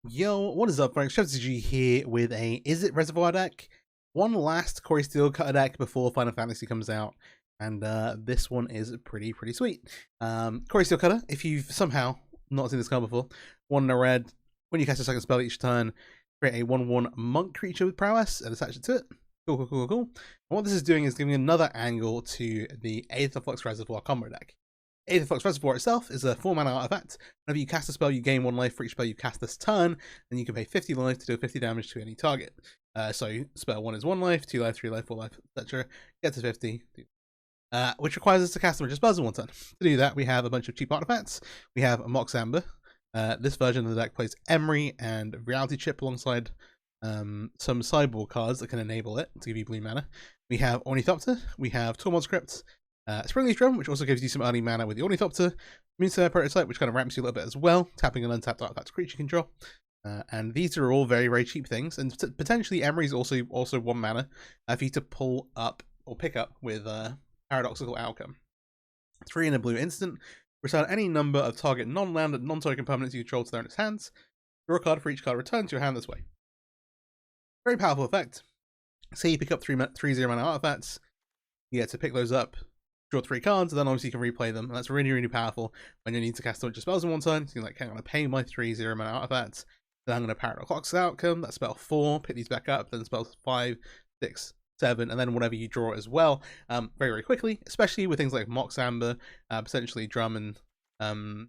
Yo, what is up, folks? MTG here with a Is It Reservoir deck? One last Corey Steelcutter deck before Final Fantasy comes out, and this one is pretty sweet. Corey Steelcutter, if you've somehow not seen this card before, 1 in a red, when you cast a second spell each turn, create a 1/1 monk creature with prowess and attach it to it. Cool. And what this is doing is giving another angle to the Aetherflux Reservoir combo deck. Aetherflux Reservoir itself is a 4-mana artifact. Whenever you cast a spell, you gain 1 life for each spell you cast this turn, and you can pay 50 life to deal 50 damage to any target. So spell 1 is 1 life, 2 life, 3 life, 4 life, etc. Get to 50, which requires us to cast a bunch of spells in 1 turn. To do that, we have a bunch of cheap artifacts. We have a Mox Amber. This version of the deck plays Emery and Reality Chip alongside some sideboard cards that can enable it to give you blue mana. We have Ornithopter. We have Tormod Script. Springleaf Drum, which also gives you some early mana with the Ornithopter, Moonstone Prototype, which kind of ramps you a little bit as well, tapping an untapped artifact creature control. And these are all very cheap things, and potentially Emery is also 1 mana for you to pull up or pick up with Paradoxical Outcome. 3 in a blue instant. Return any number of target non-land, non-token permanents you control to their in its hands. Draw a card for each card returned to your hand this way. Very powerful effect. Say you pick up 3 0-mana artifacts, you get to pick those up, draw 3 cards, and then obviously you can replay them. And that's really powerful when you need to cast a bunch of spells in 1 turn. So you're like, I'm going to pay my 3 0-mana artifacts, then I'm going to Paradox Outcome, that's spell 4, pick these back up, then spells 5, 6, 7, and then whatever you draw as well, very quickly, especially with things like Mox Amber, potentially Drum and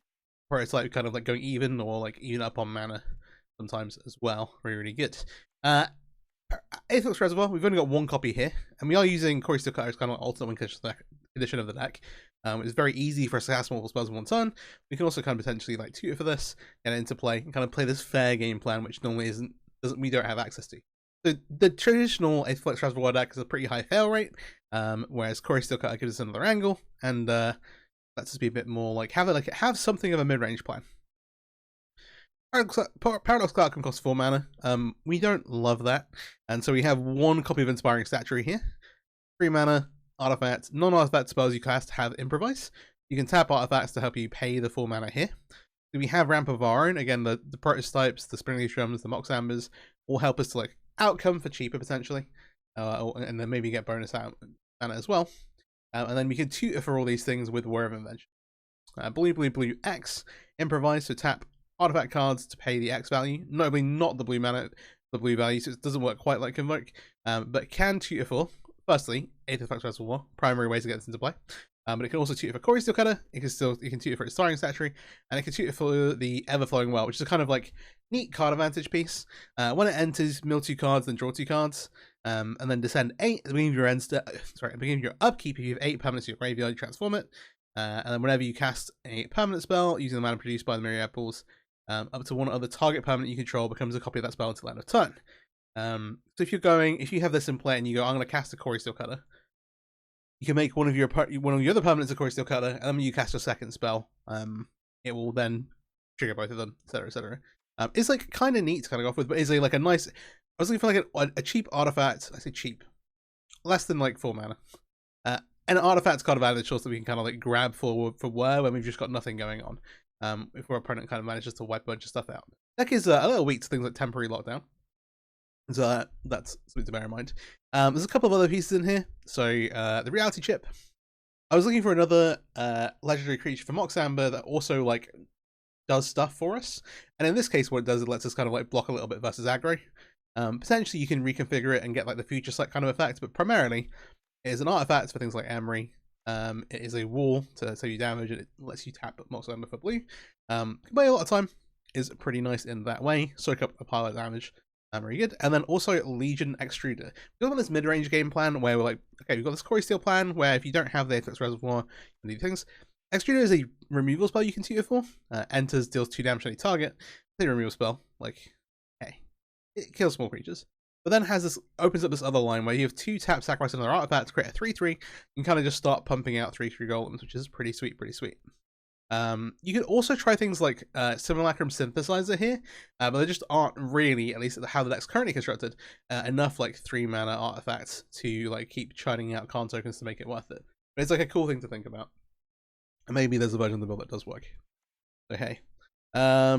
Prototype kind of like going even, or like even up on mana sometimes as well. Really good. Aetherflux Reservoir, we've only got 1 copy here, and we are using Corey Steelcutter as kind of an alternate win edition of the deck. It's very easy for us to cast multiple spells in 1 turn. We can also kind of potentially like tutor for this, get it into play, and kind of play this fair game plan, which normally we don't have access to. So the traditional Aetherflux Reservoir deck is a pretty high fail rate, whereas Corey Steelcutter gives us another angle, and lets us be a bit more like have something of a mid-range plan. Paradoxical Outcome costs 4 mana. We don't love that, and so we have 1 copy of Inspiring Statuary here. 3 mana, artifact, non-artifact spells you cast have Improvise. You can tap artifacts to help you pay the 4 mana here. So we have Ramp of our own. Again, the Prototypes, the Springleaf Drums, the Mox Ambers all help us to like outcome for cheaper potentially, and then maybe get bonus out mana as well. And then we can tutor for all these things with War of Invention. Blue X, Improvise, so tap artifact cards to pay the X value, notably not the blue mana, the blue value, so it doesn't work quite like Convoke, but can tutor for, firstly, Aetherflux Reservoir, primary ways to get this into play, but it can also tutor for Corey Steelcutter, it can tutor for its Starring Statuary, and it can tutor for the Ever-Flowing Well, which is a kind of like neat card advantage piece. When it enters, mill 2 cards, then draw 2 cards, and then descend 8 at the beginning of your at the beginning of your upkeep. If you have 8 permanents in your graveyard, you transform it, and then whenever you cast a permanent spell using the mana produced by the Myriad Pools, up to 1 other target permanent you control becomes a copy of that spell until end of turn. So if you have this in play and you go, I'm going to cast a Corey Steelcutter, you can make one of your other permanents a Corey Steelcutter, and then when you cast your second spell, it will then trigger both of them, etc. It's like kind of neat to kind of go off with, but is like a nice. I was looking for like a cheap artifact. I say cheap, less than like 4 mana. An artifact card advantage also that we can kind of like grab for when we've just got nothing going on. If our opponent kind of manages to wipe a bunch of stuff out. Deck is a little weak to things like temporary lockdown, so that's something to bear in mind. There's a couple of other pieces in here. So the Reality Chip. I was looking for another legendary creature for Mox Amber that also like does stuff for us, and in this case what it does is it lets us kind of like block a little bit versus aggro. Potentially you can reconfigure it and get like the future select kind of effect, but primarily it is an artifact for things like Emery. It is a wall to save you damage, and it lets you tap Mox Amber for blue. Can buy a lot of time, is pretty nice in that way. Soak up a pile of damage, very good. And then also Legion Extruder. We've got this mid-range game plan where we're like, okay, we've got this Corey Steel plan where if you don't have the Aetherflux Reservoir and these things, Extruder is a removal spell you can tutor for. Enters, deals 2 damage to any target. It's a removal spell, like, hey, it kills small creatures. But then opens up this other line where you have 2 tap, sacrifice another artifact to create a 3/3. You can kind of just start pumping out 3/3 golems, which is pretty sweet. You can also try things like Simulacrum Synthesizer here, but they just aren't really, at least how the deck's currently constructed, enough like 3 mana artifacts to like keep churning out card tokens to make it worth it. But it's like a cool thing to think about. And maybe there's a version of the build that does work. So hey. There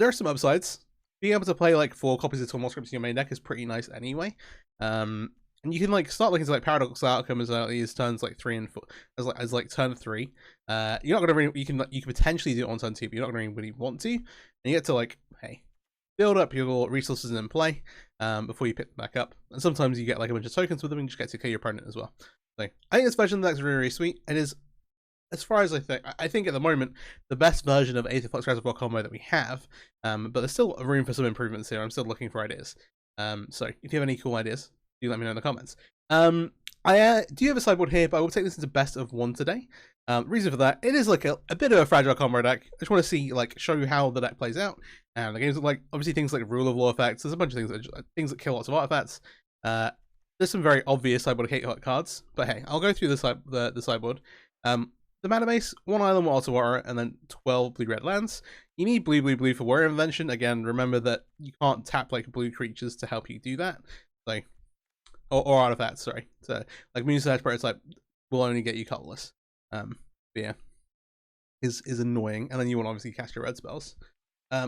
are some upsides. Being able to play like 4 copies of Turmoil Scripts in your main deck is pretty nice anyway. And you can like start looking to like Paradox Outcome as early as turns like 3 and 4, as like turn 3. You're not gonna really, you can potentially do it on turn 2, but you're not gonna really want to. And you get to like, hey, build up your resources in play before you pick them back up. And sometimes you get like a bunch of tokens with them and you just get to kill your opponent as well. So I think this version of the deck is really, really sweet. It is, as far as I think at the moment, the best version of Aetherflux Reservoir combo that we have. But there's still room for some improvements here. I'm still looking for ideas. So if you have any cool ideas, do let me know in the comments. I do have a sideboard here, but I will take this into best of 1 today. Reason for that, it is like a bit of a fragile combo deck. I just want to see, like, show you how the deck plays out. And the games are like, obviously things like Rule of Law effects. There's a bunch of things that kill lots of artifacts. There's some very obvious sideboard hate cards, but hey, I'll go through the sideboard. The mana base, 1 island, 1 Altar Water, and then 12 blue-red lands. You need blue for Warrior Invention. Again, remember that you can't tap like blue creatures to help you do that. So, or artifacts, sorry. So, like Moonsash Prototype will only get you colorless. But yeah, is annoying. And then you want to obviously cast your red spells.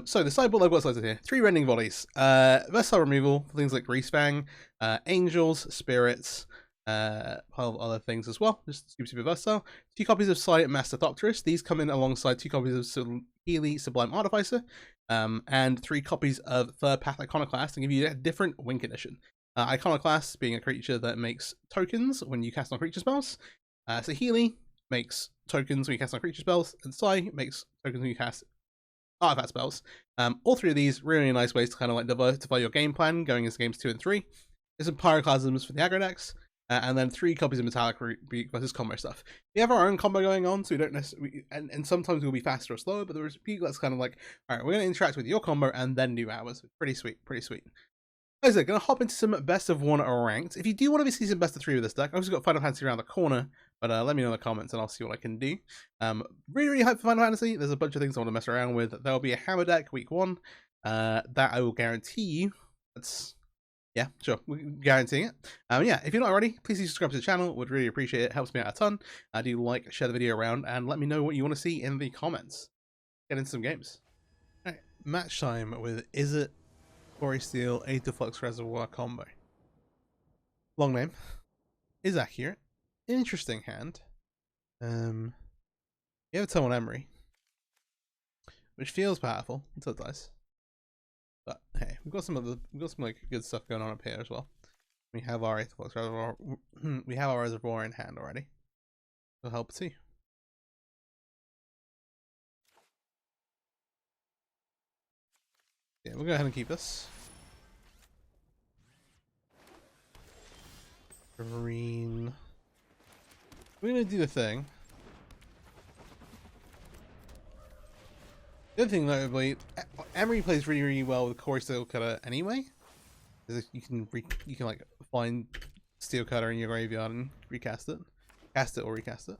So the sideboard I've got selected here: 3 Rending Bodies, versatile removal for things like Greasefang, Angels, Spirits, pile of other things as well, just super versatile. 2 copies of Silent Master Thopterist. These come in alongside 2 copies of Healy Sublime Artificer, and 3 copies of Third Path Iconoclast, and give you a different win condition. Iconoclast being a creature that makes tokens when you cast on creature spells. So Healy makes tokens when you cast on creature spells, and Psy makes tokens when you cast artifact spells. All 3 of these really nice ways to kind of like diversify your game plan going into games 2 and 3. There's some Pyroclasms for the aggro decks, and then 3 copies of Metallic Rebuke versus combo stuff. We have our own combo going on, so we don't necessarily, and sometimes we'll be faster or slower, but there's people that's kind of like, all right, we're going to interact with your combo and then do ours. Pretty sweet, pretty sweet. Guys, I'm going to hop into some best of 1 ranked. If you do want to see some best of 3 with this deck, I've also got Final Fantasy around the corner, but let me know in the comments and I'll see what I can do. Really hyped for Final Fantasy. There's a bunch of things I want to mess around with. There'll be a hammer deck week 1 that I will guarantee you. That's, yeah, sure, we're guaranteeing it. Yeah, if you're not already, please do subscribe to the channel. Would really appreciate it. Helps me out a ton. Do like, share the video around, and let me know what you want to see in the comments. Get into some games. All right, match time with Is It Quarry Steel Aetherflux Reservoir combo. Long name is accurate. Interesting hand. You have a Tunnel Emery, which feels powerful until it dies. But hey, we've got some like good stuff going on up here as well. We have our Aetherflux Reservoir. We have our Reservoir in hand already. It'll help too. Yeah, we'll go ahead and keep this. Green. We're gonna do the thing. The other thing, notably, Emery plays really, really well with Core Steel Cutter anyway. You can like find Steel Cutter in your graveyard and recast it, cast it or recast it.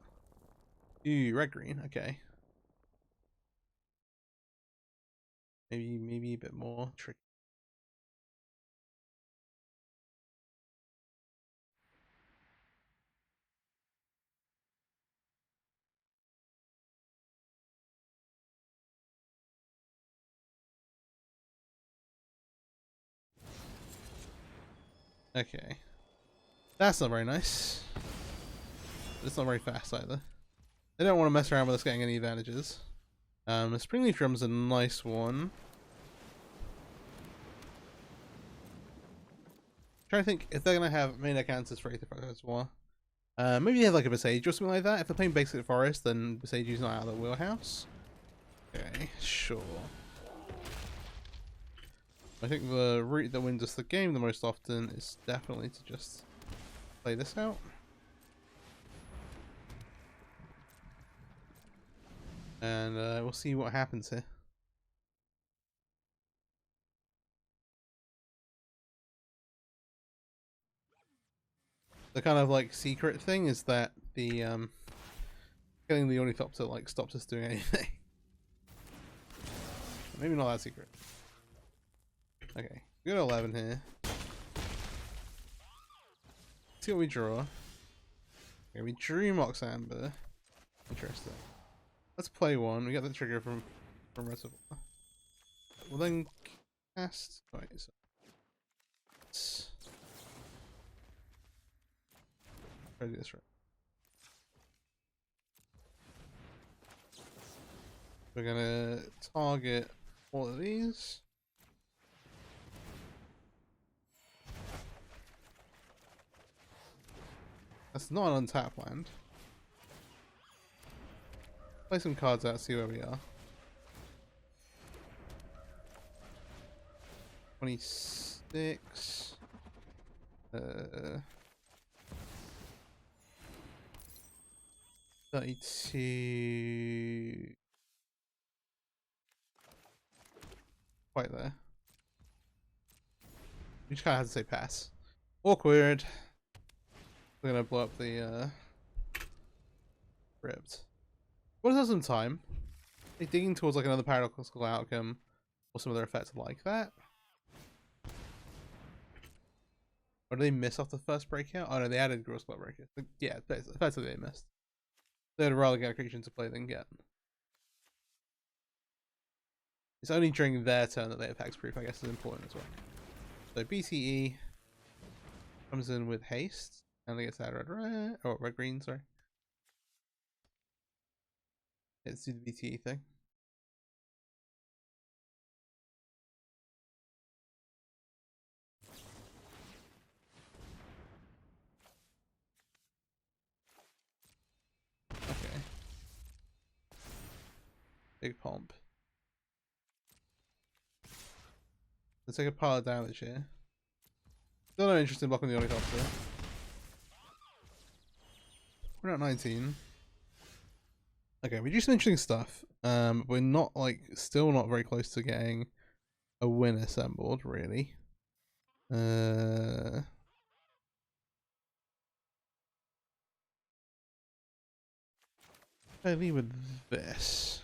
Ooh, red green. Okay. Maybe a bit more tricky. Okay. That's not very nice. But it's not very fast either. They don't want to mess around with us getting any advantages. The Springleaf Drum's a nice one. Trying to think if they're gonna have main deck answers for Aetherflux as well. Maybe they have like a Visage or something like that. If they're playing Basic Forest, then Visage is not out of the wheelhouse. Okay, sure. I think the route that wins us the game the most often is definitely to just play this out. And we'll see what happens here. The kind of like secret thing is that the killing the Ornithopter like stops us doing anything. Maybe not that secret. Okay, we got 11 here. See what we draw. Okay, we drew Mox Amber. Interesting. Let's play one. We got the trigger from Reservoir. We'll then cast. Wait, so let's try to do this right. We're gonna target all of these. That's not an untapped land. Play some cards out, see where we are. 26. 32. Quite there. We just kind of have to say pass. Awkward. We're gonna blow up the crypt. What has some time? Like digging towards like another paradoxical outcome or some other effects like that. Or did they miss off the first breakout? Oh no, they added gross blood breaker. Yeah, effectively they missed. They'd rather get a creature into play than get. It's only during their turn that they have hexproof, I guess is important as well. So BCE comes in with haste, and they get that red, or red green, sorry. Let's do the BCE thing. Okay. Big pomp. Let's take a pile of damage here. Still no interest in blocking the Ornithopter. We're at 19. Okay, we do some interesting stuff. We're not still not very close to getting a win assembled, really. I leave with this.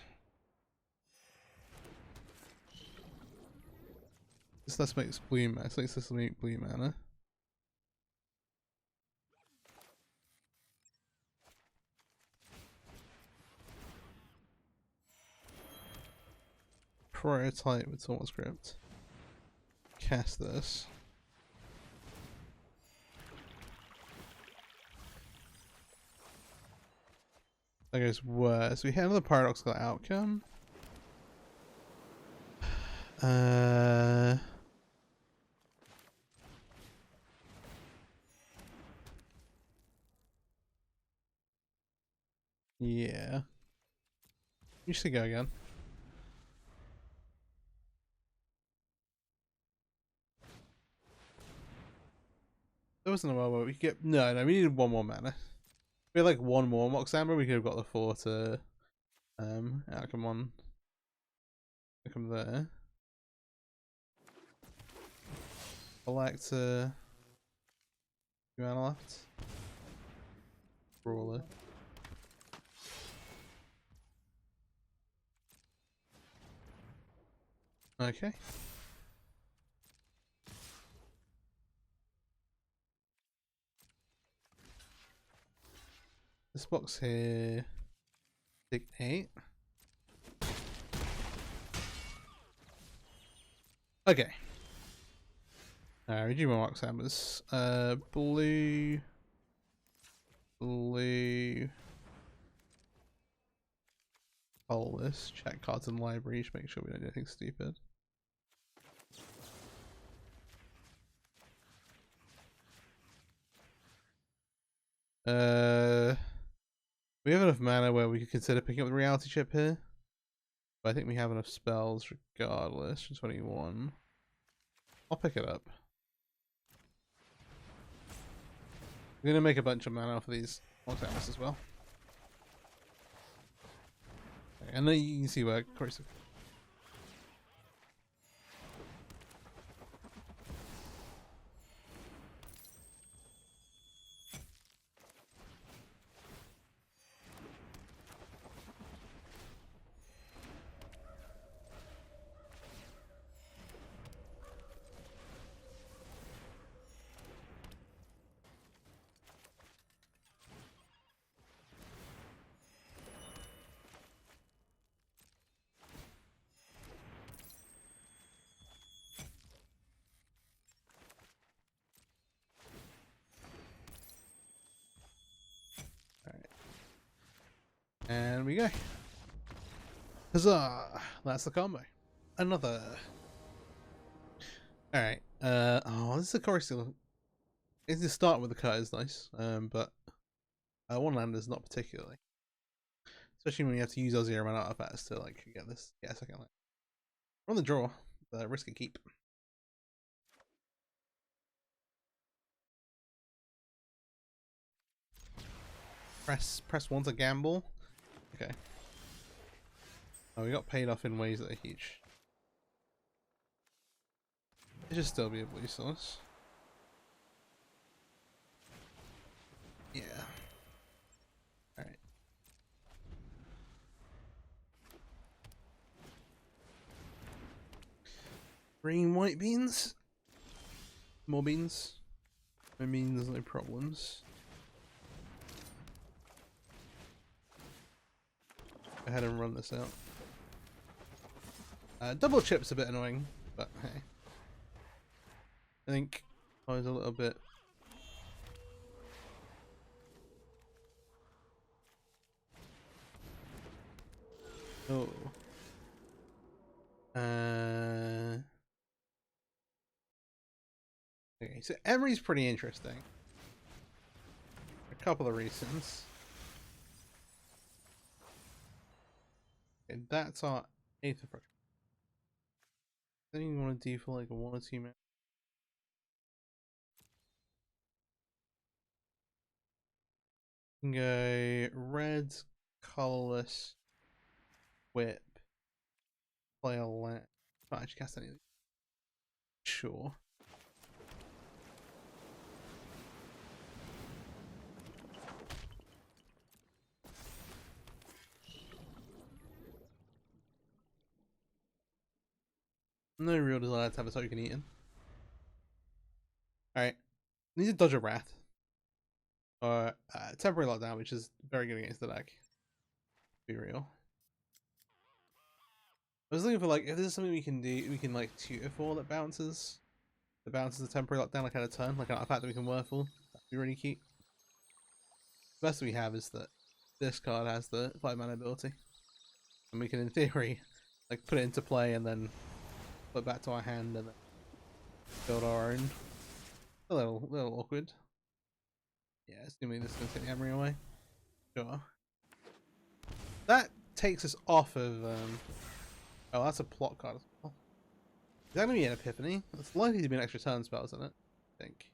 Let's make this blue mana. Let's make blue mana. Prototype with Soul Script. Cast this. That goes worse. We have another paradoxical outcome. Yeah. You should go again. There wasn't a while where we could get. No, we needed one more mana. If we had like one more Mox Amber, we could have got the 4 to outcome 1. Outcome there. Collect 2 mana left. Brawler. Okay. This box here. Dictate. Okay. We do more Mox Ambers. Blue. Pull this. Check cards in the library to make sure we don't do anything stupid. We have enough mana where we could consider picking up the reality chip here. But I think we have enough spells regardless. For 21. I'll pick it up. We're gonna make a bunch of mana off of these Mox Ambers as well. Okay, and then you can see where Corey's. And we go. Huzzah! That's the combo. Another. Alright. Oh, this is a chorus still. It's to start with the cut is nice. But one lander's not particularly. Especially when you have to use our 0-mana artifacts to like get this. Yeah, second land. We're on the draw. Risk and keep. Press 1 to gamble. Okay. Oh, we got paid off in ways that are huge. It should still be a blue source. Yeah. Alright. Green, white beans. More beans. I mean, there's no problems. Go ahead and run this out. Double chip's a bit annoying, but hey. I think I was a little bit. Oh. Okay, so Emery's pretty interesting. A couple of reasons. Okay, that's our Aetherflux. Then you want to do for like a 1 or 2 minutes. You can go red, colorless, whip, play a land. Can't actually cast any of these. Sure. No real desire to have a token eaten. Alright. Need to dodge a Wrath. Or temporary lockdown, which is very good against the deck. Be real. I was looking for like if there's something we can do, we can like tutor for that bounces. That bounces the temporary lockdown like at a turn, like an artifact that we can Whirlpool. That'd be really cute. The best we have is that this card has the 5-mana ability. And we can in theory like put it into play and then put it back to our hand and then build our own. A little awkward. Yeah, assuming this is going to take the Emery away. Sure. That takes us off of oh, that's a plot card as well. Is that going to be an Epiphany? It's likely to be an extra turn spell, isn't it? I think.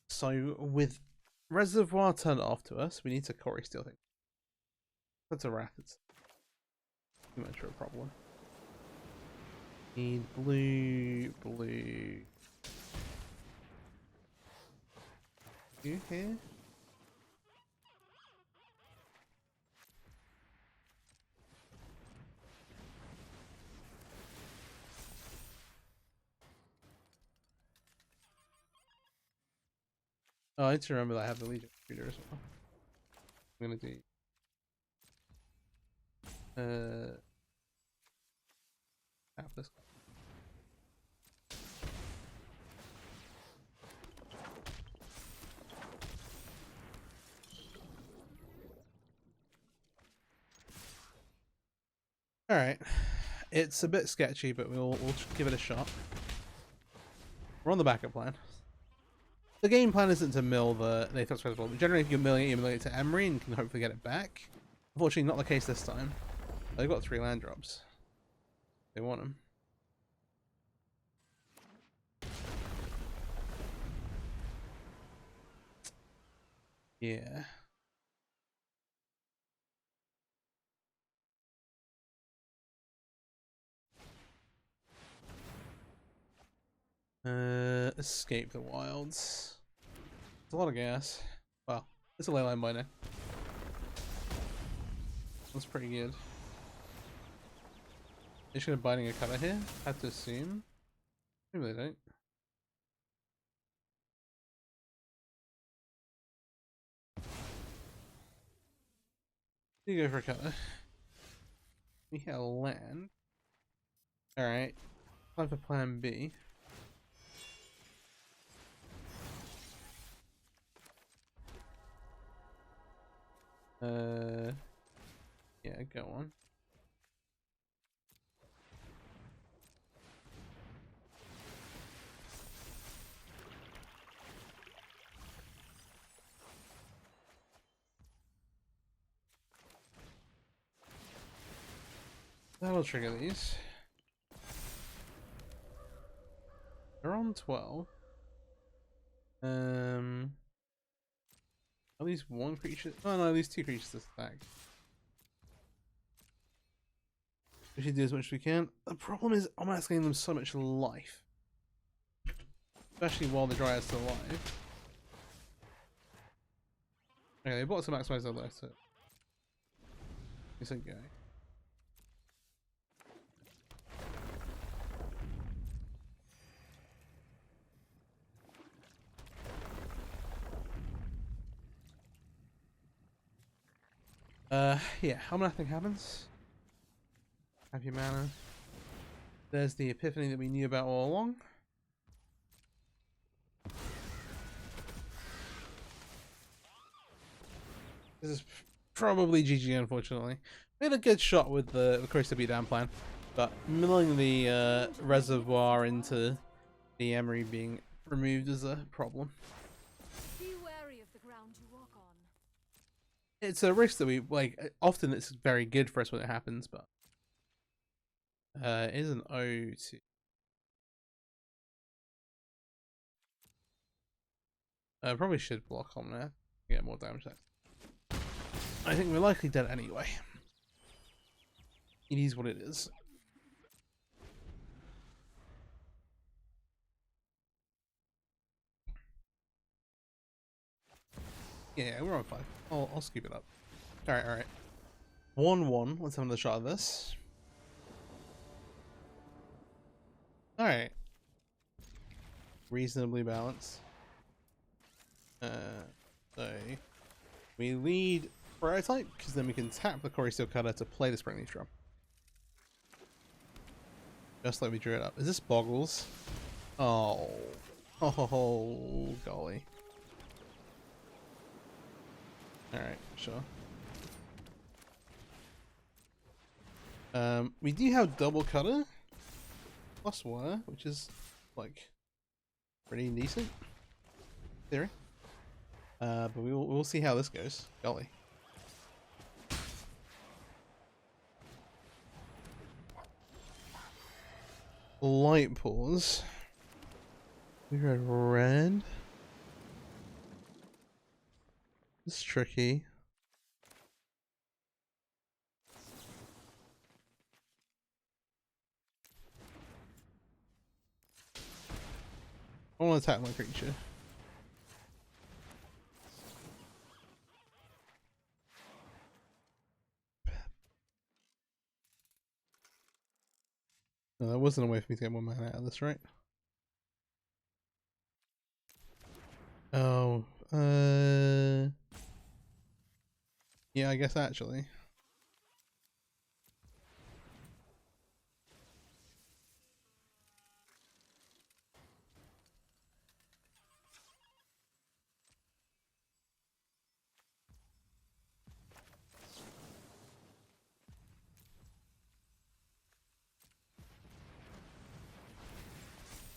So with Reservoir turned off to us, we need to Cory Steel thing. That's a Wrath. It's too much of a problem. Need blue. You here? Oh, I need to remember that I have the Legion Shooter as well. I'm gonna do tap this. Alright. It's a bit sketchy, but we'll give it a shot. We're on the backup plan. The game plan isn't to mill the Aetherflux Reservoir, but generally if you're milling it to Emery and can hopefully get it back. Unfortunately, not the case this time. They've got 3 land drops. They want them. Yeah. Escape the wilds. It's a lot of gas. Well, it's a leyline by now. That's pretty good. They should have binding a cover here. Had to assume. Maybe they don't. You go for a cover. We hit a land. Alright. Time for plan B. Yeah, go on. That'll trigger these. They're on 12. At least one creature. Oh no, at least two creatures to stack. We should do as much as we can. The problem is, I'm asking them so much life, especially while the Dryad's still alive. Okay, they bought to maximize their life, so it's okay. Yeah, how nothing happens. Happy mana. There's the epiphany that we knew about all along. This is probably GG, unfortunately. We had a good shot with the Coast beatdown plan, but milling the Reservoir into the Emery being removed is a problem. Be wary of the ground you walk on. It's a risk that we, like, often it's very good for us when it happens, but it is an O2. Probably should block on there to get more damage there. I think we're likely dead anyway. It is what it is. Yeah, we're on 5. I'll scoop it up. Alright, alright. 1-1. Let's have another shot of this. Alright. Reasonably balanced. So we lead Prototype, because then we can tap the Core Steel Cutter to play the Springleaf Drum. Just like we drew it up. Is this Boggles? Oh. Oh, golly. Alright, sure. We do have double cutter plus wire, which is like pretty decent in theory. But we'll see how this goes. Golly. Light pause. We read red. It's tricky. I want to attack my creature. No, that wasn't a way for me to get more mana out of this, right? Oh, yeah, I guess actually.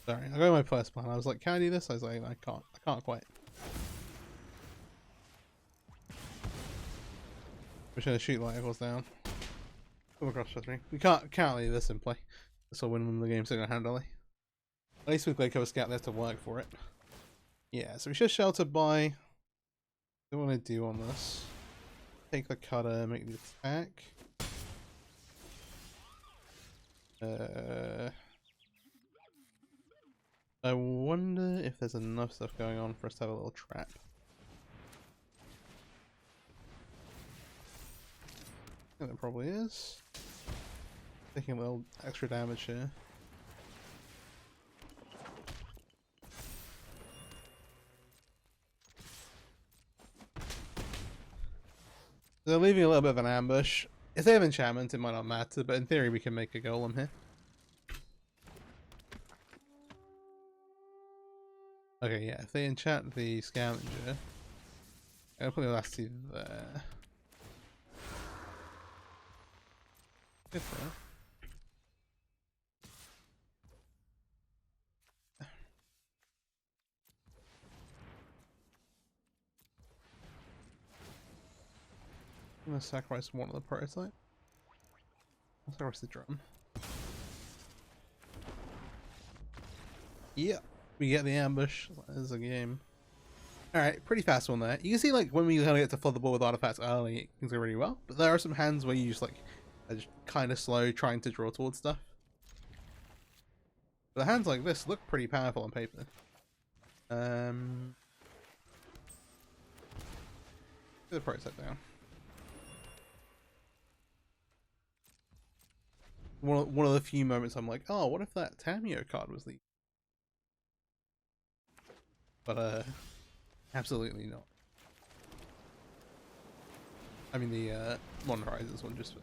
Sorry, I got my first plan. I was like, can I do this? I was like, I can't quite. We're trying to shoot light equals down. Come across for 3. We can't leave this in play. This will win the game single-handedly. At least with Gladecover Scout there to work for it. Yeah, so we should shelter by. What do I want to do on this? Take the cutter, make the attack. I wonder if there's enough stuff going on for us to have a little trap. I think there probably is. Taking a little extra damage here. They're leaving a little bit of an ambush. If they have enchantment, it might not matter, but in theory we can make a golem here. Okay, yeah, if they enchant the scavenger, I'll put the last two there. Good there. I'm gonna sacrifice one of the prototype. I'll sacrifice the drum. Yep, we get the ambush. There's a game. Alright, pretty fast one there. You can see, like, when we kind of get to flood the board with artifacts early, things go really well. But there are some hands where you just, like, are just kind of slow trying to draw towards stuff. But the hands like this look pretty powerful on paper. Put the prototype down. One of the few moments I'm like, oh, what if that Tamio card was the... But, absolutely not. I mean, the, Modern Horizons one just...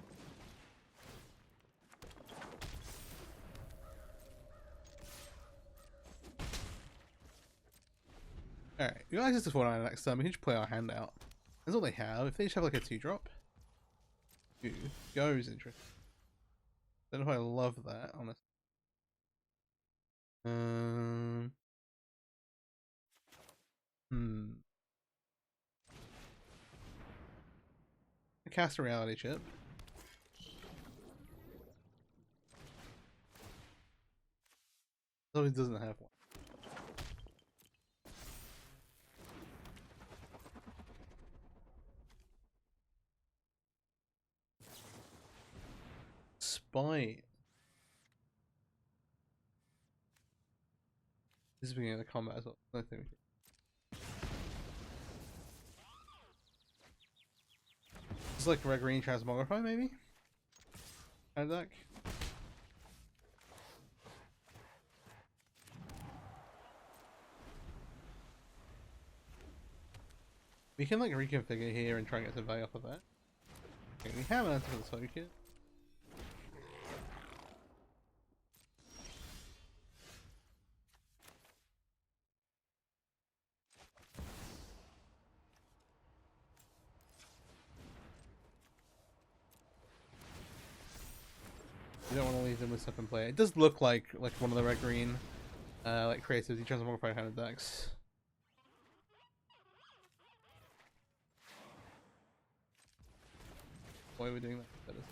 Alright, you guys just to 4-9 next time, we can just play our hand out. That's all they have. If they just have like a 2-drop... Ooh, goes interesting. Don't know if I love that, honestly. Cast a reality chip. Though he doesn't have one. Spite. This is the beginning of the combat as well. I think. It's like red green transmogrify maybe? Kind of deck. We can like reconfigure here and try and get some value off of that. Okay, we have an answer for the soul kit. You don't want to leave them with stuff in play. It does look like one of the red green like creativity transmogrify kind of decks. Why are we doing that? That is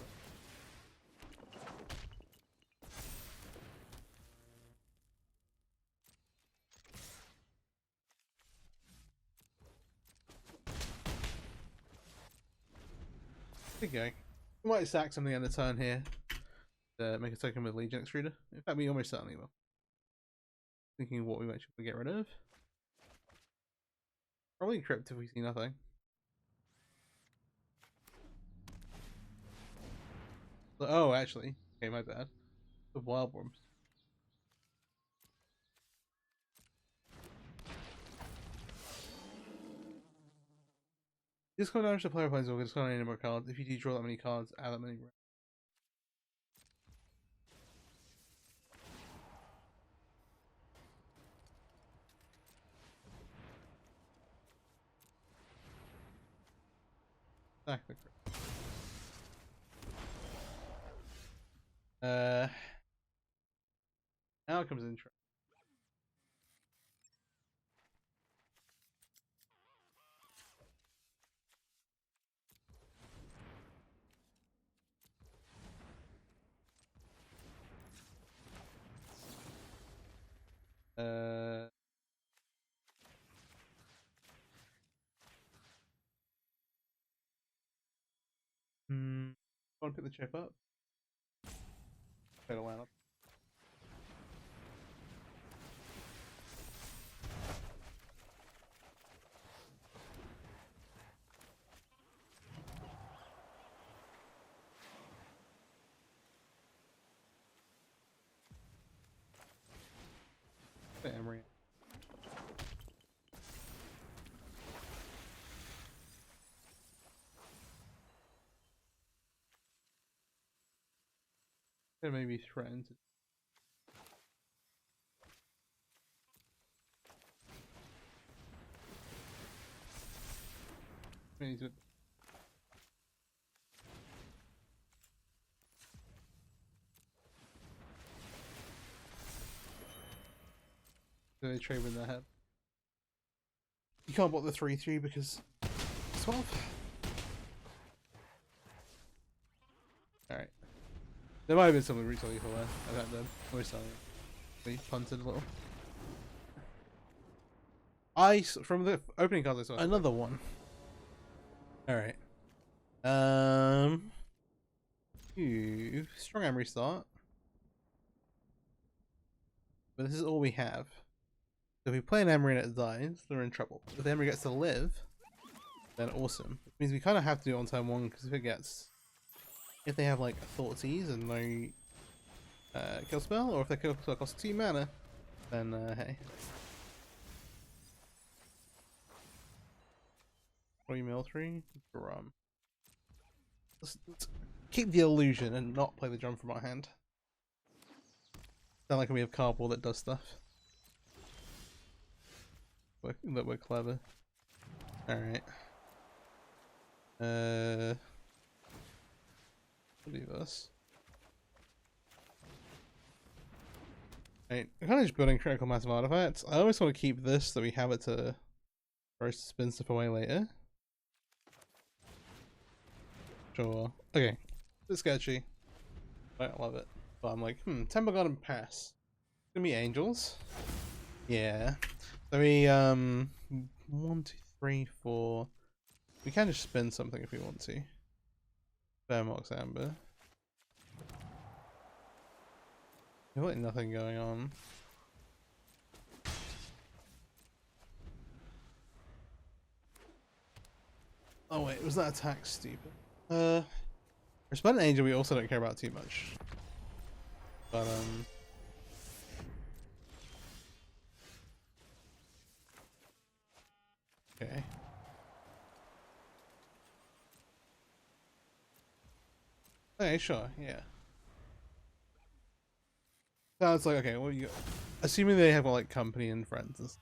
There you go. We might sack something on the turn here to make a token with Legion Extruder. In fact, we almost certainly will. Thinking what we might actually get rid of. Probably Crypt if we see nothing. Oh, actually. Okay, my bad. The Wild Worms. Discard damage to player plays or discard any more cards. If you do draw that many cards, add that many. Sack the Crypt. Now it comes intro. Want to pick the chip up? Fatal lineup. The Emery. It may be threatened. We need to... Do they trade with their head? You can't block the 3/3 because 12. Alright. There might have been some retail lethal there. I've had them. We're selling it. They punted a little. From the opening cards I saw another one. Alright. Strong Arm restart. But this is all we have. So if we play an Emery and it dies, we're in trouble. If the Emery gets to live, then awesome. Which means we kind of have to do it on turn 1 because if they have like Thought Seize and no kill spell, or if their kill spell costs 2 mana, then hey. 3 mil 3 drum. Let's keep the illusion and not play the drum from our hand. Sound like we have cardboard that does stuff. That we're clever. Alright. We'll do this. Right, we're kind of just building critical massive artifacts. I always want to keep this so we have it to spin stuff away later. Sure. Okay. A bit sketchy. I don't love it. But I'm like, Temple Garden Pass. It's gonna be angels. Yeah. So we 1, 2, 3, 4. We can just spin something if we want to. Fairmox Amber. There's like nothing going on. Oh wait, was that attack stupid? Respond Angel we also don't care about too much. But okay. Okay, sure, yeah. Sounds like okay, well you assuming they have like company and friends.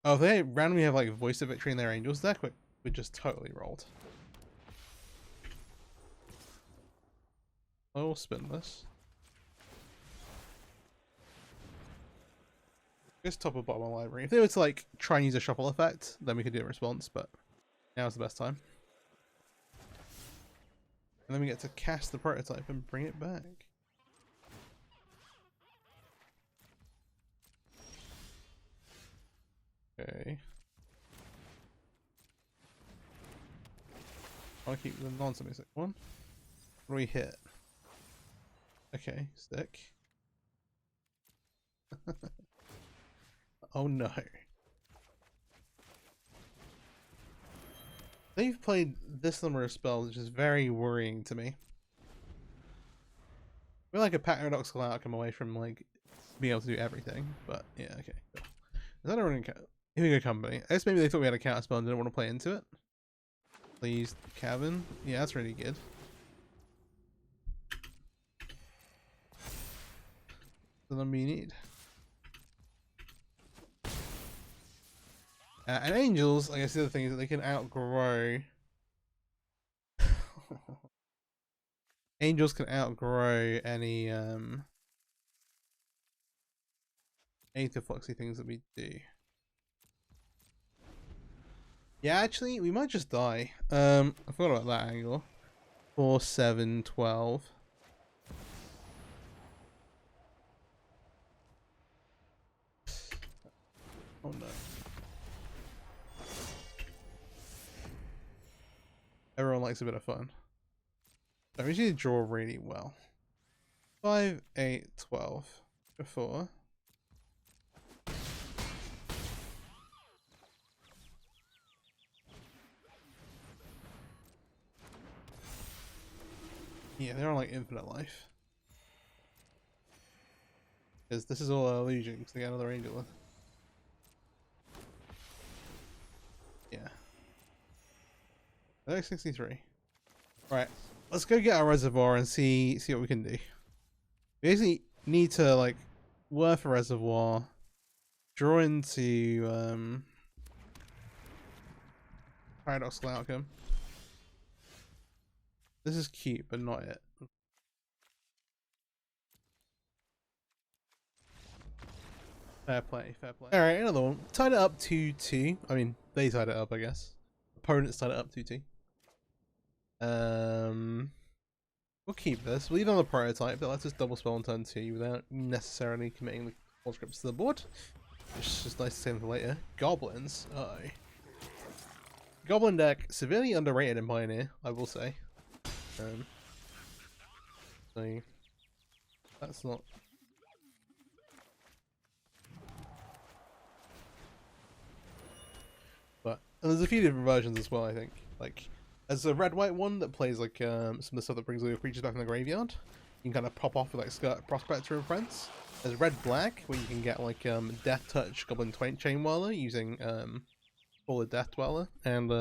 Oh, if they randomly have like Voice of Victory in their Angels deck, we just totally rolled. I will spin this. Just top or bottom of my library. If they were to like try and use a shuffle effect, then we could do a response, but now's the best time. And then we get to cast the prototype and bring it back. Okay. I'll keep the non-semi-stick one. What do we hit? Okay, stick. Oh no. They've played this number of spells, which is very worrying to me. We're like a paradoxical outcome away from like being able to do everything, but yeah, okay. Cool. Is that a running cat? Here we go, company. I guess maybe they thought we had a counter spell and didn't want to play into it. They used Cavern. Yeah, that's really good. The number you need. And angels, I guess the other thing is that they can outgrow. Angels can outgrow any Aetherfluxy things that we do. Yeah, actually, we might just die. I forgot about that angle. 4, 7, 12. Oh no. Everyone likes a bit of fun. So we usually draw really well. 5, 8, 12. Before. Yeah, they're on like infinite life. Because this is all an illusion, because they got another angel. Yeah. I think 63. Right, let's go get our reservoir and see what we can do. We basically need to like worth a reservoir, draw into paradoxical outcome. This is cute, but not it. Fair play, fair play. Alright, another one. Tied it up 2-2. I mean, they tied it up, I guess. Opponents tied it up 2-2. We'll keep this. We'll leave it on the prototype, but let's just double spell on turn 2 without necessarily committing the conscripts to the board. It's just nice to save them for later. Goblins. Oh. Goblin deck, severely underrated in Pioneer, I will say. So, that's not... But, and there's a few different versions as well, I think. Like, there's a red-white one that plays like some of the stuff that brings all your creatures back from the graveyard. You can kind of pop off with like Skirt Prospector and friends. There's red-black, where you can get like Death Touch Goblin Chain Whirler using Full of Death Dweller. And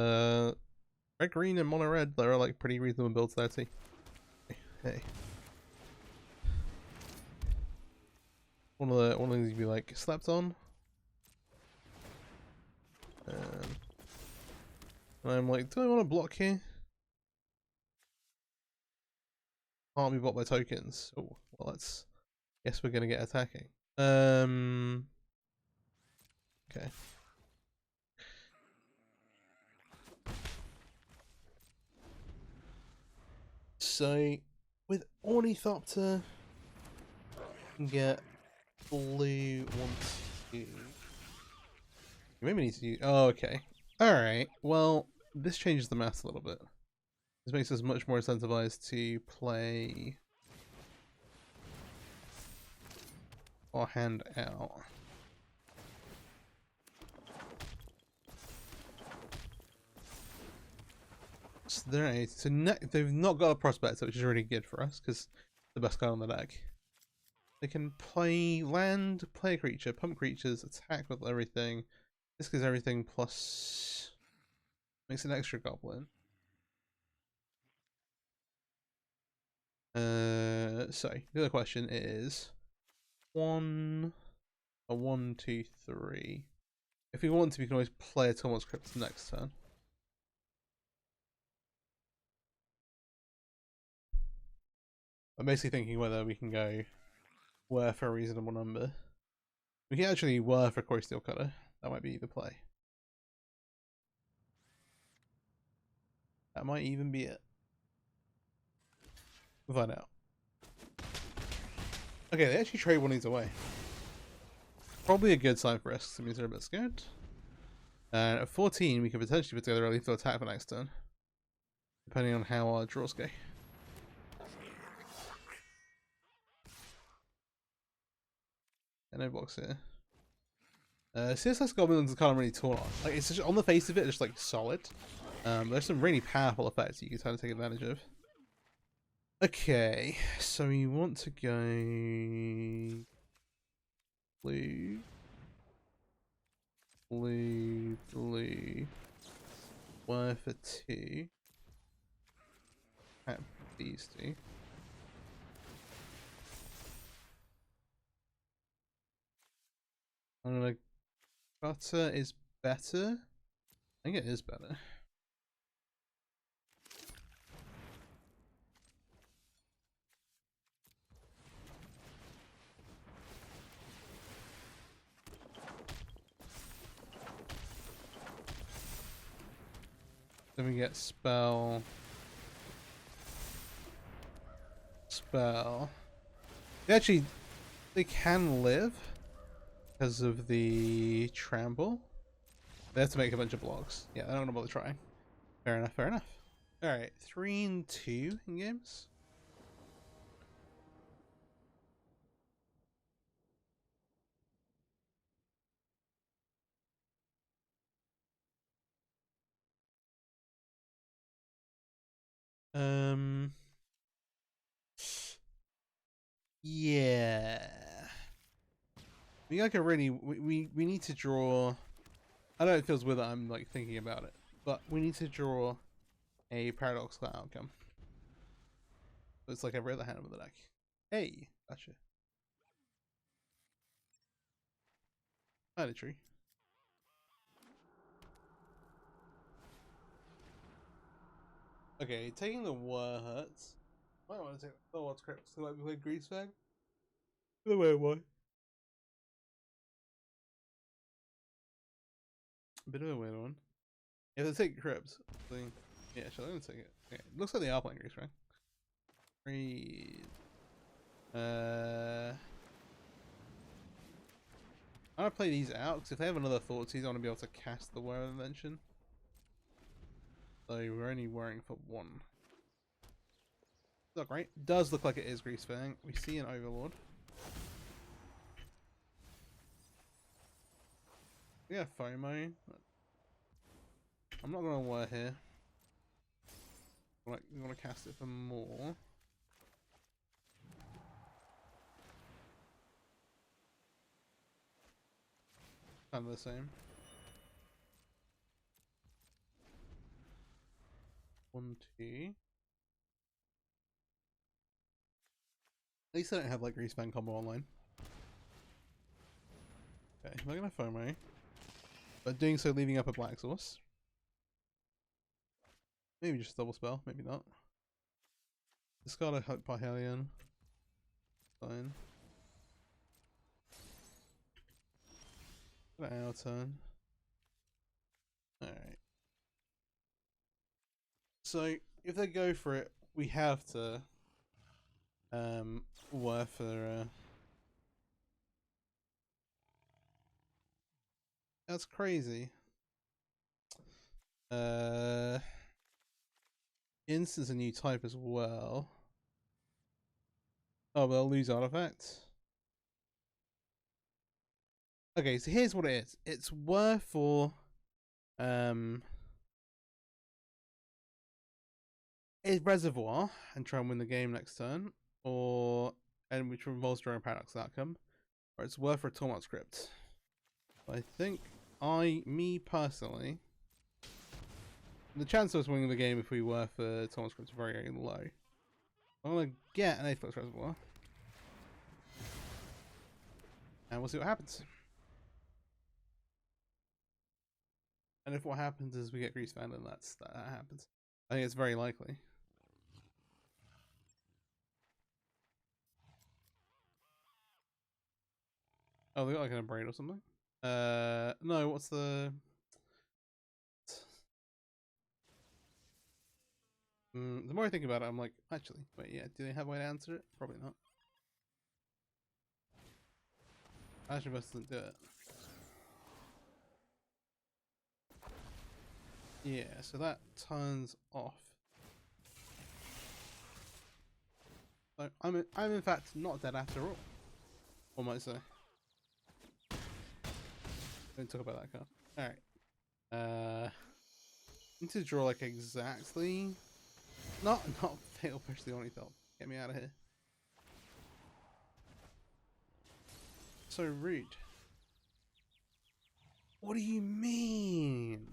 red-green and mono-red, there are like pretty reasonable builds there too. Hey. One of the things you'd be like slept on. And I'm like, do I want to block here? Can't be blocked by tokens. Oh, well, let's. Guess we're gonna get attacking. Okay. So, with Ornithopter, you can get blue 1, 2. You maybe need to use. Oh, okay. Alright, well, this changes the math a little bit. This makes us much more incentivized to play or hand out. So they've not got a Prospector, which is really good for us because the best card on the deck. They can play land, play a creature, pump creatures, attack with everything. This gives everything plus makes an extra goblin. So the other question is a 1, 2, 3. If we want to, we can always play a Thomas Crypt next turn. I'm basically thinking whether we can go worth a reasonable number. We can actually worth a Core Steel Cutter. That might be the play. That might even be it. We'll find out. Okay, they actually trade one of these away. Probably a good sign for us. That means they're a bit scared. And at 14, we could potentially put together a lethal attack for next turn, depending on how our draws go. No blocks here. CSS Goblins can't really talk on. Like, it's just on the face of it, it's like solid. There's some really powerful effects you can kind of take advantage of. Okay, so we want to go blue, blue, blue. Worth a 2. At these two. I'm gonna. Butter is better. I think it is better. Then we get spell. They can live because of the trample. They have to make a bunch of blocks. Yeah, I don't know bother trying. Fair enough, fair enough. Alright, 3 and 2 in games. Yeah. We like a really we need to draw. I know it feels weird that I'm like thinking about it, but we need to draw a paradoxical outcome. So it's like every other hand of the deck. Hey, gotcha. Tree. Okay, taking the war hurts. I might want to take the what's crypt so like we play Grease Fang. The way why? A bit of a weird one. If they take crypts, then yeah, sure, I'm gonna take it. Okay. Looks like they are playing Grease Fang. Freeze. I'm gonna play these out because if they have another Thoughtseize, I want to be able to cast the Wear of Invention. So we're only wearing for one. Look, right? Does look like it is Grease Fang. We see an Overlord. We have FOMO. I'm not gonna wear here. We want to cast it for more. Kind of the same. 1, 2. At least I don't have like Grease Fang combo online. Okay, I'm not gonna FOMO. But doing so leaving up a black source. Maybe just double spell, maybe not. Discard a Hook by Hellion. Fine. Our turn. Alright. So if they go for it, we have to work for that's crazy. Instance a new type as well. Oh, they'll lose artifacts. Okay, so here's what it is. It's worth for is Reservoir and try and win the game next turn, and which involves drawing paradox outcome, or it's worth for a Tormod script. I think me personally, the chance of us winning the game if we were for Tormod script is very, very low. I'm gonna get an Aetherflux Reservoir, and we'll see what happens. And if what happens is we get Grease Fang, then that happens. I think it's very likely. Oh, they got like an Abrade or something? No, what's the... the more I think about it, I'm like, actually, wait, yeah, do they have a way to answer it? Probably not. Actually, best doesn't do it. Yeah, so that turns off. So I'm in fact not dead after all. One might say. Don't talk about that card. Alright. Need to draw like exactly not fatal push the only thought. Get me out of here. So rude. What do you mean?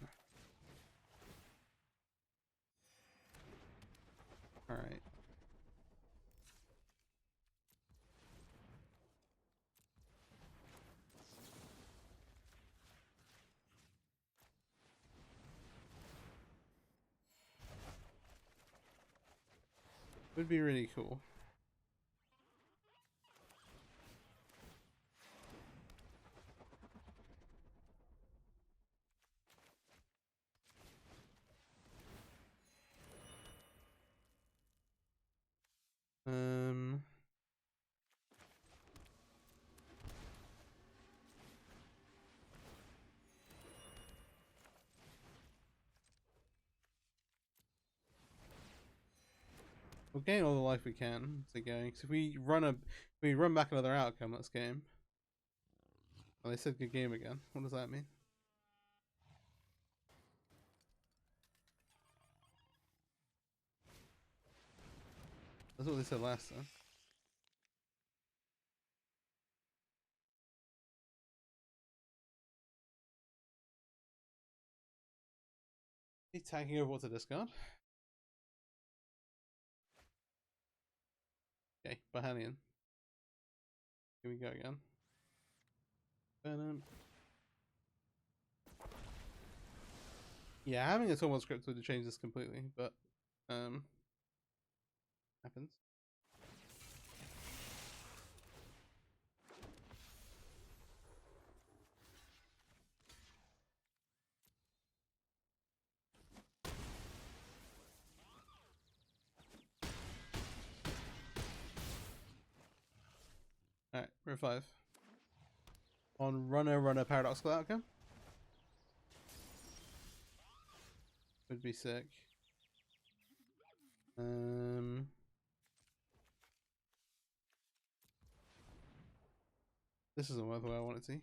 Alright. Would be really cool. We'll gain all the life we can to go. So if we run back another outcome, that's game. Well, they said good game again. What does that mean? That's what they said last time. He's tagging over what to discard. Okay, Bahanian. Here we go again. Yeah, having a Tormod script would have changed this completely, but happens. Alright, row 5. On runner paradoxical outcome. Would be sick. This isn't worth what I want it to see.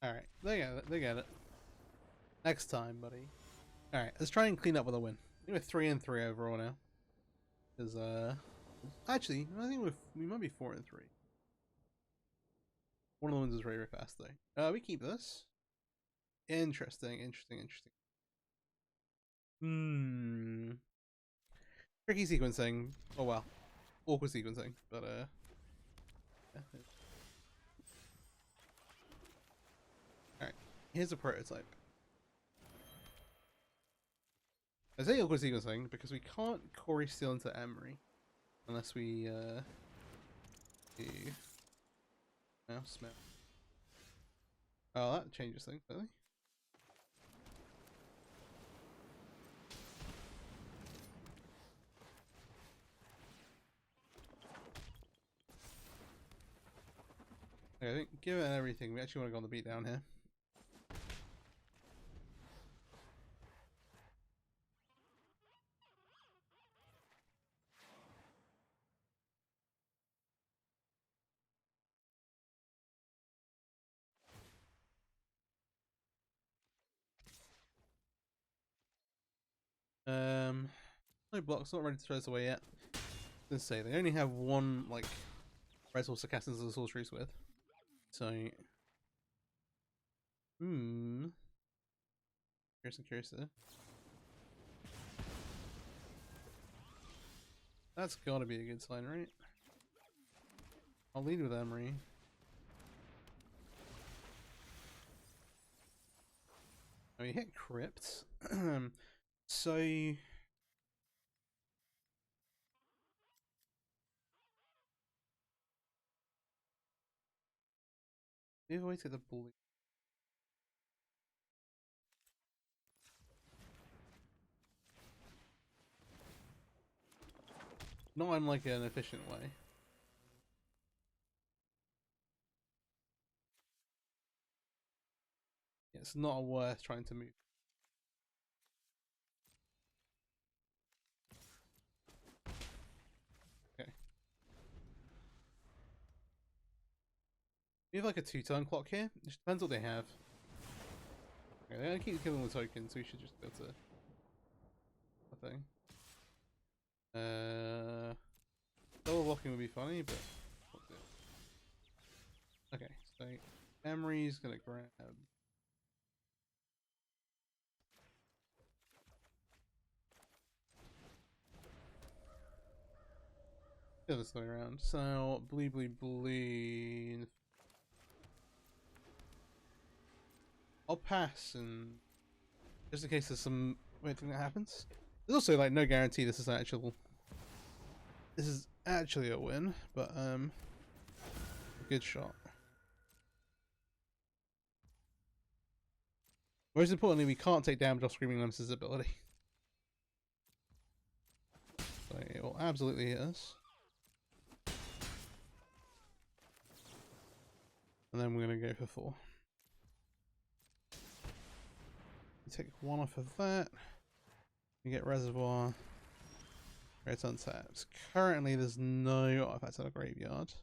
Alright, they get it, they get it. Next time, buddy. Alright, let's try and clean up with a win. I think we're 3-3 overall now. Because, actually, I think we might be 4-3. One of the wins is very, very fast, though. We keep this. Interesting, interesting, interesting. Tricky sequencing. Oh, well. Awkward sequencing, but, yeah. Alright, here's a prototype. I say awkward sequencing because we can't Corey steal into Emery unless we do mouse map. Oh, that changes things, really. Okay, I think given everything, we actually want to go on the beat down here. No blocks, not ready to throw this away yet. Let's say they only have one like Reservoir sarcasms and sorceries with. So curious there. That's gotta be a good sign, right? I'll lead with Emery. Oh, he hit Crypt. So we avoided the bully. Not in like an efficient way. It's not worth trying to move. Okay. We have like a 2-turn clock here. It just depends what they have. Okay, they're gonna keep killing the tokens, so we should just go to the thing. Double blocking would be funny, but what's it? Okay, so Emery's gonna grab. The other way around. So bleed. I'll pass, and just in case there's some weird thing that happens. There's also like no guarantee this is actually a win, but a good shot. Most importantly, we can't take damage off Screaming Nemesis' ability. So it will absolutely hit us. And then we're going to go for 4. You take 1 off of that. You get Reservoir. It's untapped. Currently, there's no artifacts in the graveyard.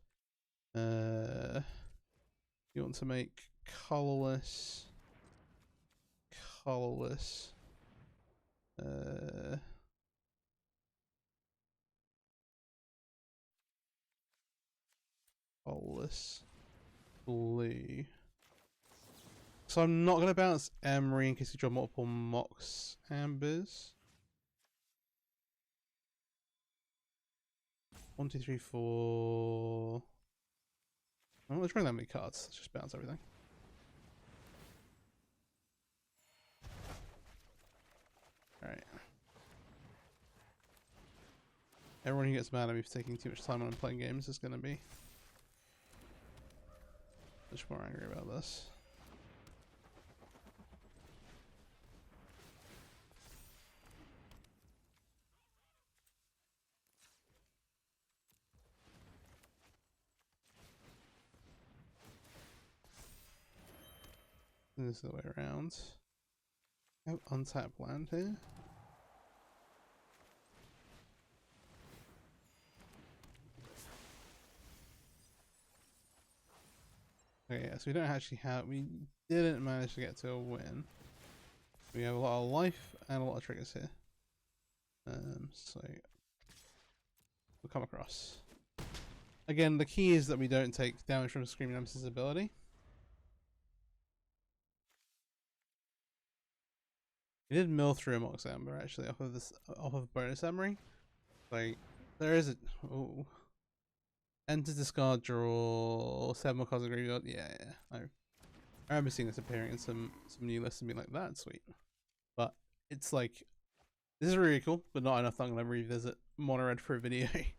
You want to make colorless. Colorless. Colorless. Blue. So I'm not going to bounce Emery in case you draw multiple Mox Ambers. 1, 2, 3, 4. Oh, let's bring that many cards. Let's just bounce everything. Alright. Everyone who gets mad at me for taking too much time when I'm playing games is going to be much more angry about this. This is the way around. I have untapped land here. Okay, yeah, so we don't actually have, we didn't manage to get to a win. We have a lot of life and a lot of triggers here. So we'll come across. Again, the key is that we don't take damage from Screaming Nemesis' ability. We did mill through a Mox Amber actually off of bonus Emery. Like there is a enter, discard, draw 7 more cards in graveyard. Yeah. I remember seeing this appearing in some new lists and being like, that's sweet. But it's like this is really cool, but not enough that I'm gonna revisit Mono Red for a video. I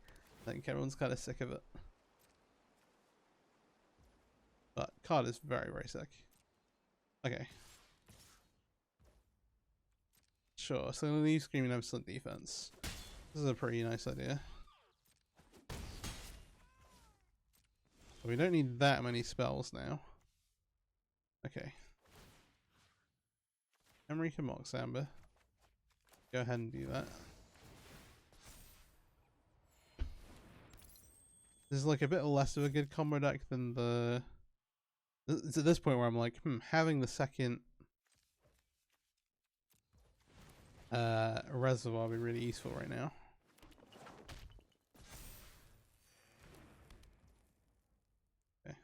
think everyone's kind of sick of it. But card is very, very sick. Okay. Sure, so I'm gonna leave Screaming Nemesis on defense. This is a pretty nice idea. But we don't need that many spells now. Okay. Emery and Mox Amber. Go ahead and do that. This is like a bit less of a good combo deck than the... It's at this point where I'm like, having the second Reservoir would be really useful right now. Okay.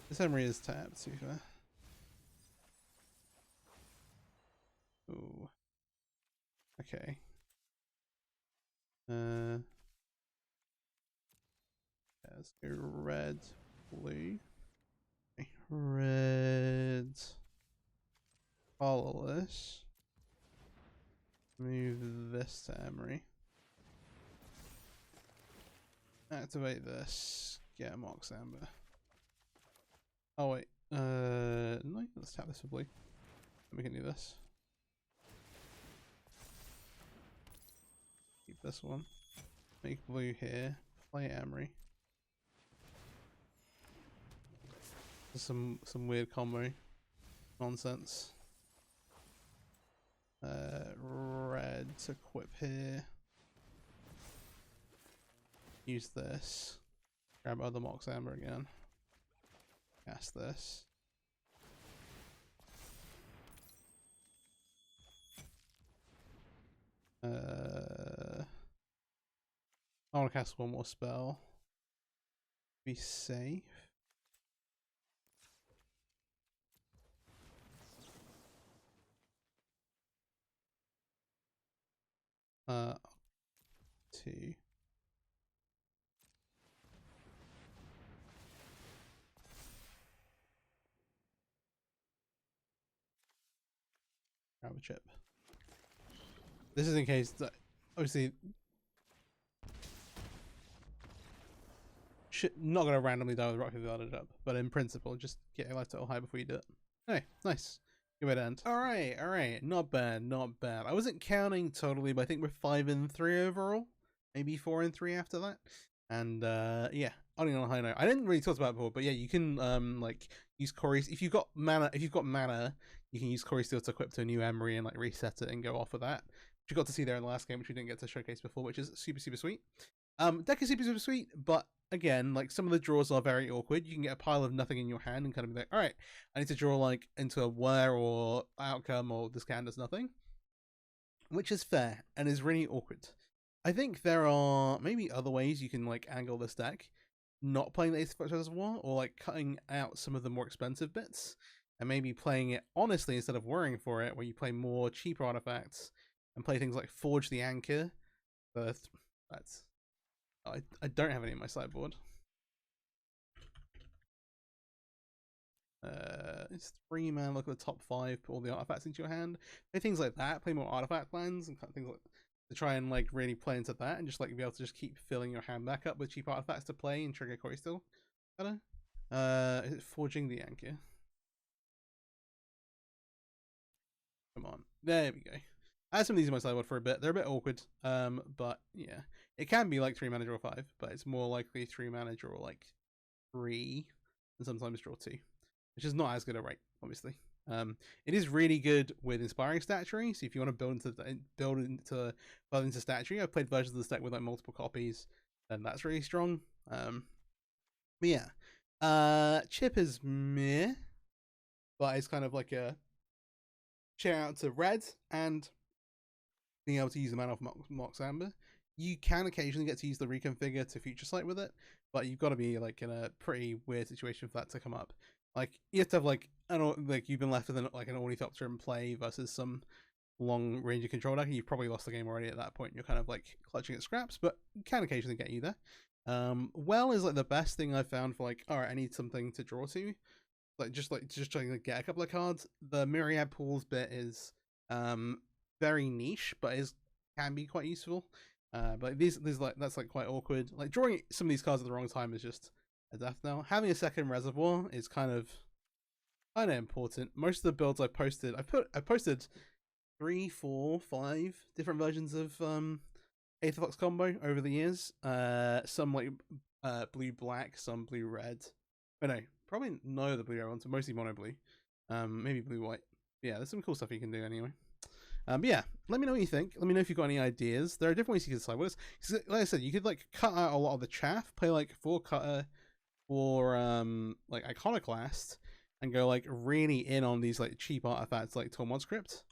This Emery is tapped, to be fair. Ooh. Okay. Let's go red, blue. Okay. Red. Colorless. Move this to Emery. Activate this. Get a Mox Amber. Oh wait. No, let's tap this for blue. We can do this. Keep this one. Make blue here. Play Emery. Some weird combo nonsense. Red to equip here. Use this. Grab other Mox Amber again. Cast this. I want to cast one more spell. Be safe. Two. Grab a chip. This is in case that obviously not gonna randomly die with Rock if you up, but in principle, just get a life total high before you do it. Hey, nice. Good way to end. Alright. Not bad. I wasn't counting totally, but I think we're 5 and 3 overall. Maybe 4 and 3 after that. And yeah, ending on a high note. I didn't really talk about it before, but yeah, you can like use Corey's if you've got mana, you can use Corey Steel to equip to a new Emery and like reset it and go off of that. you got to see there in the last game, which we didn't get to showcase before, which is super, super sweet. Deck is super, super sweet, but again, like some of the draws are very awkward. You can get a pile of nothing in your hand and kind of be like, all right, I need to draw like into a whir or outcome, or this hand does nothing, which is fair and is really awkward. I think there are maybe other ways you can like angle this deck, not playing the Aetherflux Reservoir, or like cutting out some of the more expensive bits and maybe playing it honestly instead of worrying for it, where you play more cheaper artifacts and play things like Forge the Anchor. But that's I don't have any in my sideboard. It's 3 mana. Look at the top 5. Put all the artifacts into your hand. Play things like that. Play more artifact lands and things like to try and like really play into that and just like be able to just keep filling your hand back up with cheap artifacts to play and trigger Coastal. Better. Is it Forging the Anchor? Come on. There we go. I had some of these in my sideboard for a bit. They're a bit awkward. But yeah. It can be like 3 mana draw 5, but it's more likely 3 mana draw like 3 and sometimes draw 2. Which is not as good a rate, obviously. It is really good with inspiring statuary. So if you want to build into statuary, I've played versions of this deck with like multiple copies, and that's really strong. But yeah, chip is meh, but it's kind of like a shout out to red and being able to use the mana of Mox Amber. You can occasionally get to use the reconfigure to future sight with it, but you've got to be like in a pretty weird situation for that to come up. Like you have to have like you've been left with an Ornithopter in play versus some long range control deck, and you've probably lost the game already at that point. You're kind of like clutching at scraps, but it can occasionally get you there. Well is like the best thing I've found for like, all right, I need something to draw to, just trying to get a couple of cards. The Myriad Pools bit is very niche, but can be quite useful. But that's like quite awkward. Like drawing some of these cards at the wrong time is just a death knell. Having a second Reservoir is kind of important. Most of the builds I posted, I posted 3, 4, 5 different versions of Aetherflux combo over the years. Some like blue black, some blue red. But no, probably no the blue red ones, mostly mono blue. Maybe blue white. Yeah, there's some cool stuff you can do anyway. But yeah, let me know what you think. Let me know if you've got any ideas. There are different ways you can decide what it is. Like I said, you could like cut out a lot of the chaff, play like 4 cutter or like Iconoclast, and go like really in on these like cheap artifacts like Tormod Script.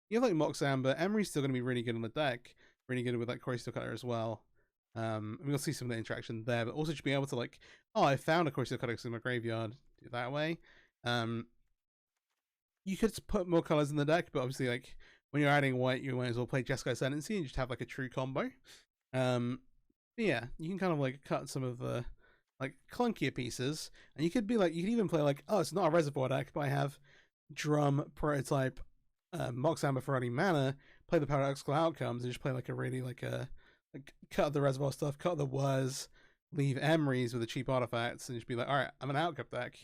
You have like Mox Amber. Emery's still going to be really good on the deck, really good with like Coastal Cutter as well. We'll see some of the interaction there, but also just being able to like, oh, I found a Coastal Cutter in my graveyard. Do it that way. You could put more colors in the deck, but obviously, like when you're adding white, you might as well play Jeskai Ascendancy and just have like a true combo. Yeah, you can kind of like cut some of the like clunkier pieces, and you could even play like, oh, it's not a Reservoir deck, but I have Drum, Prototype, Mox Amber for running mana, play the Paradoxical Outcomes, and just play like a really like cut the Reservoir stuff, cut the Whirs, leave Emery's with the cheap artifacts, and just be like, all right, I'm an outcome deck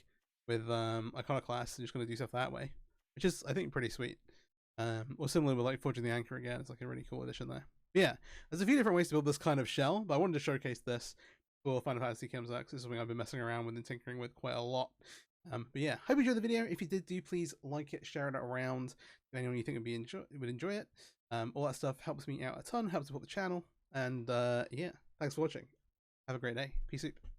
with Iconoclast, and just gonna do stuff that way, which is I think pretty sweet. Or similar with like Forging the Anchor again, it's like a really cool addition there. But yeah, there's a few different ways to build this kind of shell, but I wanted to showcase this for Final Fantasy Chems X. This is something I've been messing around with and tinkering with quite a lot. But yeah, hope you enjoyed the video. If you did, do please like it, share it around to anyone you think would enjoy it. All that stuff helps me out a ton, helps support the channel, and yeah, thanks for watching. Have a great day. Peace out.